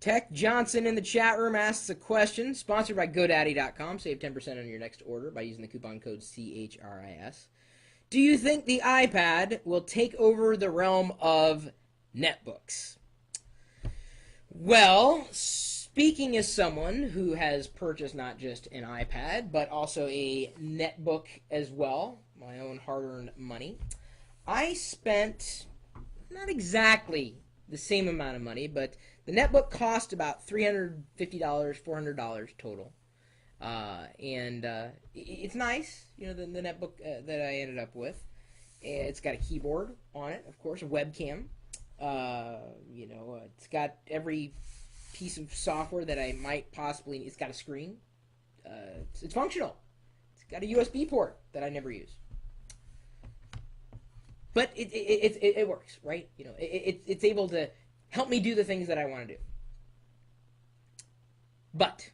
Tech Johnson in the chat room asks a question, sponsored by GoDaddy.com. Save 10% on your next order by using the coupon code CHRIS. Do you think the iPad will take over the realm of netbooks? Well, speaking as someone who has purchased not just an iPad, but also a netbook as well, my own hard-earned money, I spent not exactly the same amount of money, but the netbook cost about $350, $400 total. It's nice, you know, the netbook that I ended up with. It's got a keyboard on it, of course, a webcam. It's got every piece of software that I might possibly need. It's got a screen. It's functional. It's got a USB port that I never use. But it works, right? You know, it's able to help me do the things that I want to do. But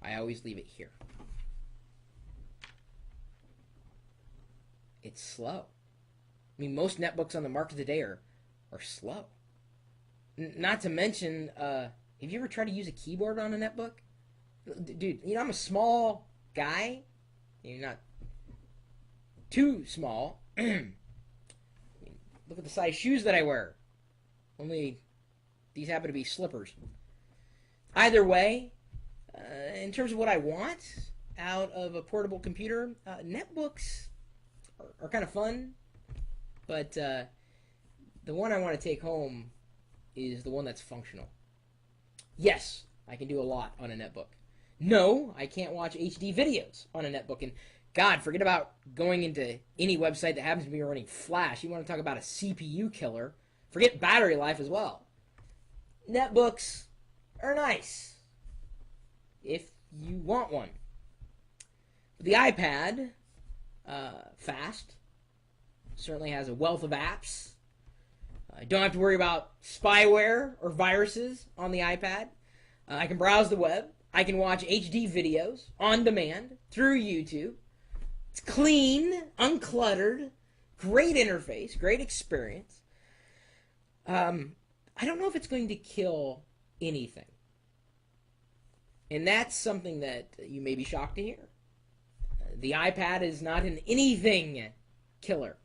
I always leave it here. It's slow. I mean, most netbooks on the market today are slow. Not to mention, have you ever tried to use a keyboard on a netbook? Dude, you know, I'm a small guy. You're not too small. Look at the size shoes that I wear. Only these happen to be slippers. Either way, in terms of what I want out of a portable computer, netbooks are kind of fun, but the one I want to take home is the one that's functional. Yes, I can do a lot on a netbook. No, I can't watch HD videos on a netbook. And God, forget about going into any website that happens to be running Flash. You want to talk about a CPU killer. Forget battery life as well. Netbooks are nice if you want one. The iPad, fast, certainly has a wealth of apps. I don't have to worry about spyware or viruses on the iPad. I can browse the web. I can watch HD videos on demand through YouTube. It's clean, uncluttered, great interface, great experience. I don't know if it's going to kill anything. And that's something that you may be shocked to hear. The iPad is not an anything killer.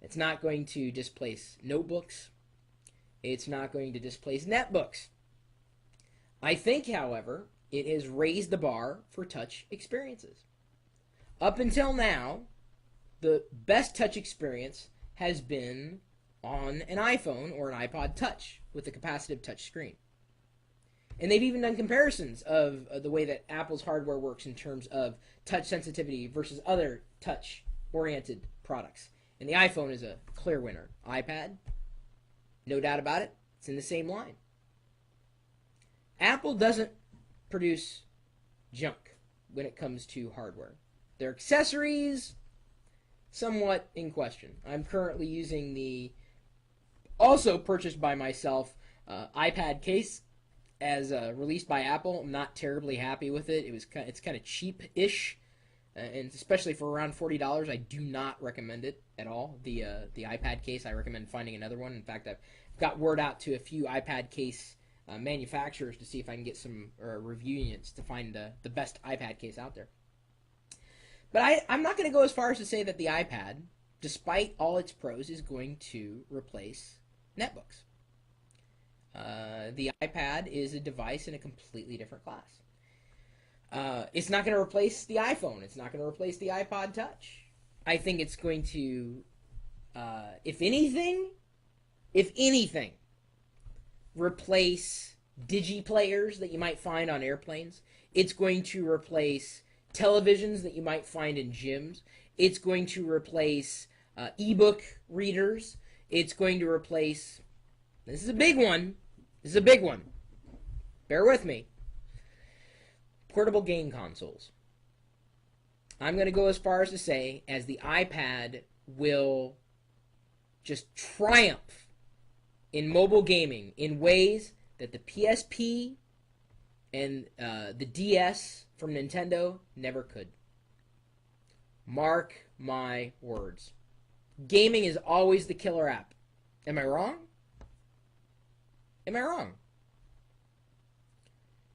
It's not going to displace notebooks. It's not going to displace netbooks. I think, however, it has raised the bar for touch experiences. Up until now, the best touch experience has been on an iPhone or an iPod Touch with a capacitive touch screen. And they've even done comparisons of the way that Apple's hardware works in terms of touch sensitivity versus other touch-oriented products. And the iPhone is a clear winner. iPad, no doubt about it, it's in the same line. Apple doesn't produce junk when it comes to hardware. Their accessories, somewhat in question. I'm currently using the also purchased by myself iPad case as released by Apple. I'm not terribly happy with it. It's kind of cheap-ish, and especially for around $40, I do not recommend it at all. The iPad case, I recommend finding another one. In fact, I've got word out to a few iPad case manufacturers to see if I can get some review units to find the best iPad case out there. But I'm not going to go as far as to say that the iPad, despite all its pros, is going to replace netbooks. The iPad is a device in a completely different class. It's not going to replace the iPhone. It's not going to replace the iPod Touch. I think it's going to, if anything, replace digiplayers that you might find on airplanes. It's going to replace televisions that you might find in gyms. It's going to replace ebook readers. It's going to replace, this is a big one, bear with me, portable game consoles. I'm going to go as far as to say as the iPad will just triumph in mobile gaming in ways that the PSP and the DS from Nintendo never could. Mark my words. Gaming is always the killer app. Am I wrong? Am I wrong?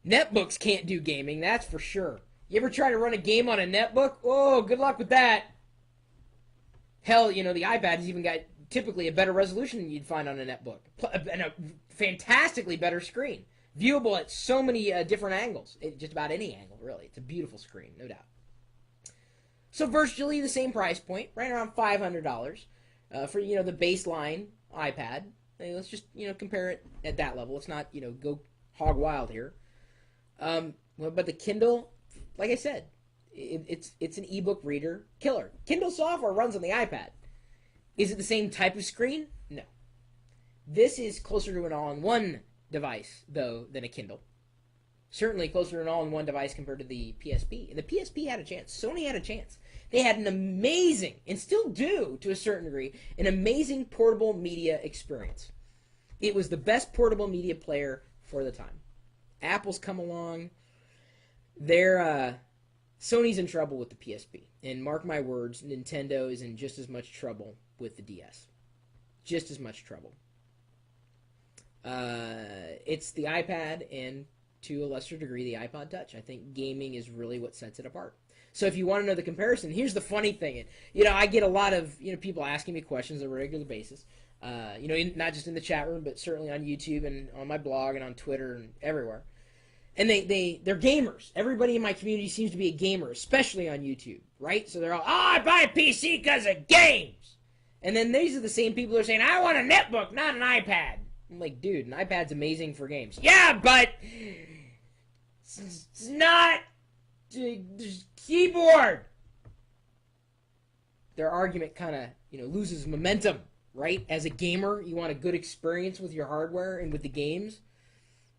Netbooks can't do gaming, that's for sure. You ever try to run a game on a netbook? Oh, good luck with that. Hell, the iPad has even got typically a better resolution than you'd find on a netbook. And a fantastically better screen. Viewable at so many different angles. Just about any angle, really. It's a beautiful screen, no doubt. So virtually the same price point, right around $500 for, the baseline iPad. Let's just, compare it at that level. Let's not, go hog wild here. But the Kindle, like I said, it's an ebook reader killer. Kindle software runs on the iPad. Is it the same type of screen? No. This is closer to an all-in-one device, though, than a Kindle. Certainly closer to an all-in-one device compared to the PSP. And the PSP had a chance. Sony had a chance. They had an amazing, and still do to a certain degree, an amazing portable media experience. It was the best portable media player for the time. Apple's come along. Sony's in trouble with the PSP. And mark my words, Nintendo is in just as much trouble with the DS. Just as much trouble. It's the iPad and, to a lesser degree, the iPod Touch. I think gaming is really what sets it apart. So if you want to know the comparison, here's the funny thing. I get a lot of people asking me questions on a regular basis. Not just in the chat room, but certainly on YouTube and on my blog and on Twitter and everywhere. And they're gamers. Everybody in my community seems to be a gamer, especially on YouTube, right? So they're all, I buy a PC because of games. And then these are the same people who are saying, I want a netbook, not an iPad. I'm like, dude, an iPad's amazing for games. Yeah, but it's not keyboard. Their argument kind of, loses momentum, right? As a gamer, you want a good experience with your hardware and with the games.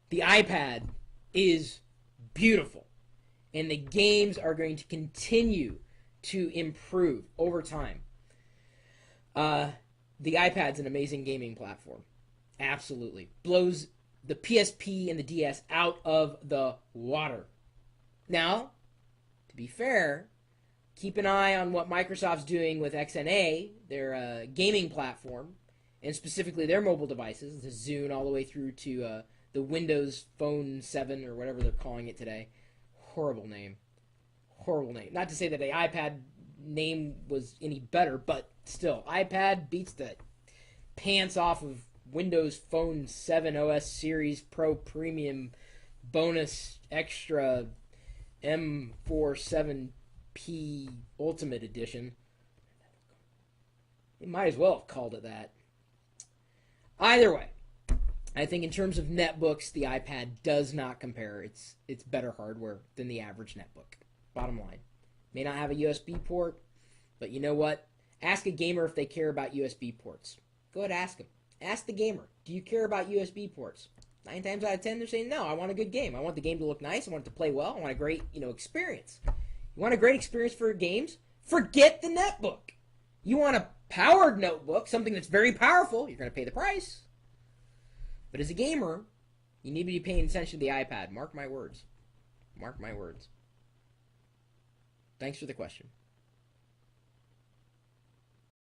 The iPad is beautiful. And the games are going to continue to improve over time. The iPad's an amazing gaming platform. Absolutely. Blows the PSP and the DS out of the water. Now, to be fair, keep an eye on what Microsoft's doing with XNA, their gaming platform, and specifically their mobile devices, the Zune all the way through to the Windows Phone 7 or whatever they're calling it today. Horrible name. Horrible name. Not to say that the iPad name was any better, but still, iPad beats the pants off of Windows Phone 7 OS Series Pro Premium Bonus Extra M47P Ultimate Edition. They might as well have called it that. Either way, I think in terms of netbooks, the iPad does not compare. It's better hardware than the average netbook. Bottom line. May not have a USB port, but you know what? Ask a gamer if they care about USB ports. Go ahead and ask them. Ask the gamer, do you care about USB ports? 9 times out of 10, they're saying, no, I want a good game. I want the game to look nice. I want it to play well. I want a great, experience. You want a great experience for games? Forget the netbook. You want a powered notebook, something that's very powerful. You're going to pay the price. But as a gamer, you need to be paying attention to the iPad. Mark my words. Mark my words. Thanks for the question.